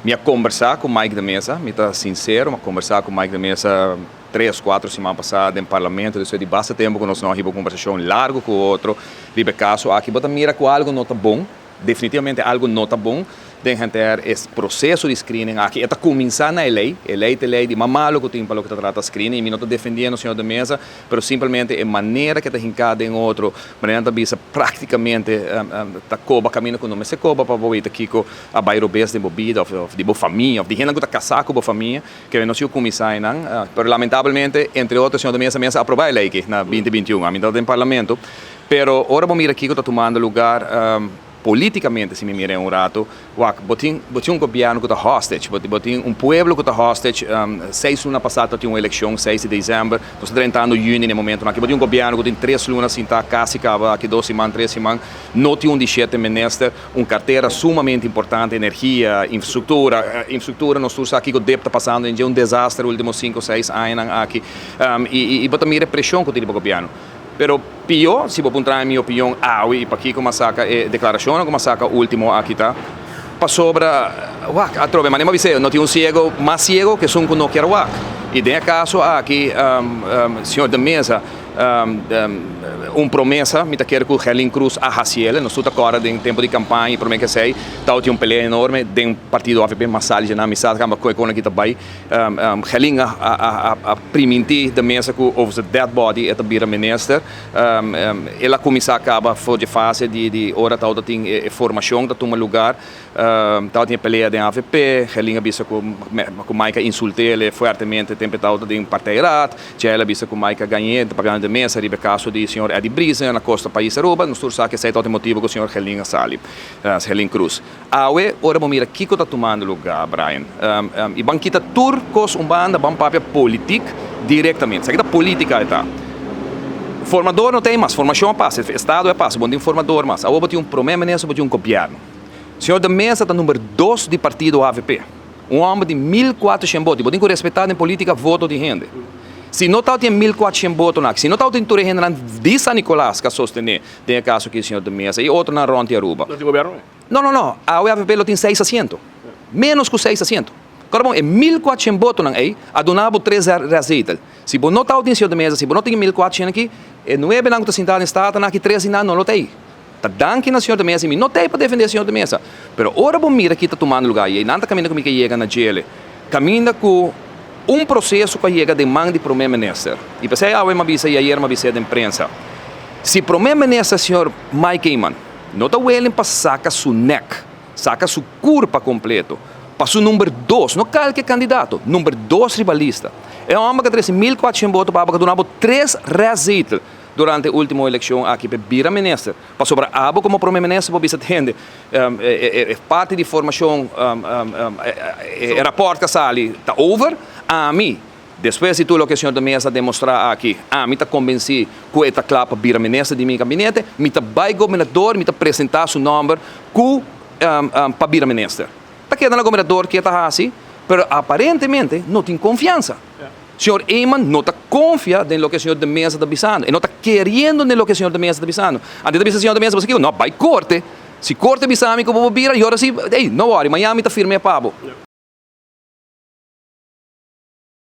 Me conversar com o Mike da Mesa, me está sincero, me conversar com o Mike da Mesa 3, 4 semanas passadas em parlamento, isso é de bastante tempo que nós não tivemos uma conversação larga com o outro, vive caso aqui, bota mira com algo não está bom, definitivamente algo não está bom, tem que ter esse processo de screening aqui, está começando na lei de mamalo que tem para o que trata screening, e me não está defendendo o senhor da mesa, mas simplesmente é maneira que está hincada em outro, maneira que está praticamente está coba caminho com o nome, se coba para o aqui com a bairro best de bebida, ou de boa família, ou de gente que está casada com boa família, que não se o começar, mas lamentavelmente, entre outros, o senhor da mesa aprovar a lei aqui na 2021, a mitad do parlamento, pero agora vamos ver aqui que está tomando lugar politicamente, se me mirem um rato, botin um governo que está hostage, botin um pueblo que está hostage, 6 lunas passadas tinha uma eleição, 6 de dezembro, nós estamos entrando em junho no momento, aqui botin um governo que tem 3 lunas, sem estar quase, aqui 2 semanas, 3 semanas, não tinha um 17 ministro, uma carteira sumamente importante, energia, infraestrutura, nós estamos aqui com o DEP está passando, é um desastre nos últimos 5 ou 6 anos aqui, e botin a repressão que tem o governo. Pero pior, se vou apontar a minha opinião, e para aqui como saca a declaração, como saca o último aqui tá, para sobre, a trove, mas não tem um cego mais cego que são que não quer e tem caso aqui, senhor da mesa, promessa, me quer que o Helen Cruz a Raciel, nós estamos agora em tempo de campanha, e promete que sei, tinha um pelea enorme, tem partido AFP Massali, na amizade, que com aqui também, Helen a priminti da mesa que houve dead body, é bira minister, ela começa acaba foi de fase de hora tal tem formação da toma lugar, tal tinha pelea da AFP, Helen avisa que Maica insultei ele fortemente, tempo tal tem parteirat, já ela avisa que Maica ganhei, pagando da mesa, ribe caso de senhor Eddie Brisa na costa país Aruba, nós sabemos que sei todo motivo que o senhor Helen Sali, Helen Cruz. Awe, ora vamos mira que está tomando lugar, Brian. E banquita turcos banda bom papel político diretamente. Isso aqui da política está. Formador não tem mais, formação é passa, Estado é passa, bom tem formador mais. Agora tem primeiro-ministro, tem governo. O senhor da mesa está número 2 do partido AVP. Homem de 1.400 votos, tem que respeitar em política voto de gente. Se não tem 1.400 votos, se não tem tudo gente de São Nicolás que sostener, tem caso que o senhor da mesa e outro na Ronte Aruba. Não tem governo? Não. A UAVP tem 6 assentos. Menos que 6 assentos. Agora, é 1.400 votos aí, a donava 3 receitas. Se você não tem senhor da mesa, se você não tem 1.400 aqui, não é bem que está sentado em estado, aqui 3 não tem. Está dando na senhor da mesa, não tem para defender o senhor da mesa. Mas agora você mira que está tomando lugar, e não está caminhando comigo que chega na jail, caminha com processo que chega de mão de primeiro-ministro. E pensei, eu avisei da imprensa. Se o primeiro-ministro, senhor Mike Eyman, não está willing para sacar seu neck, sacar sua curva completo, para o número 2, não qualquer candidato, número 2 rivalista. É um homem que traz 1.400 votos para que donava 3 receitas durante a última eleição aqui para virar ministro. Para sobre abo como primeiro-ministro, para bisa gente, parte de formação, rapport que sali, está over, a mim, depois de tudo o que o senhor da mesa demonstrar aqui, a mim está convencido que está claro para virar ministro de meu gabinete, me está vai governador, me está apresentar seu nome para virar ministro. Está quedando governador que está assim, mas aparentemente não tem confiança. O senhor Eyman não está confiando em lo que o senhor da mesa está avisando, e não está querendo em lo que o senhor da mesa está avisando. Antes de avisar o senhor da mesa, você diz, não, vai corte. Se corte avisa a mim que eu vou virar, e agora sim, não worry, amanhã me está firme a pavo.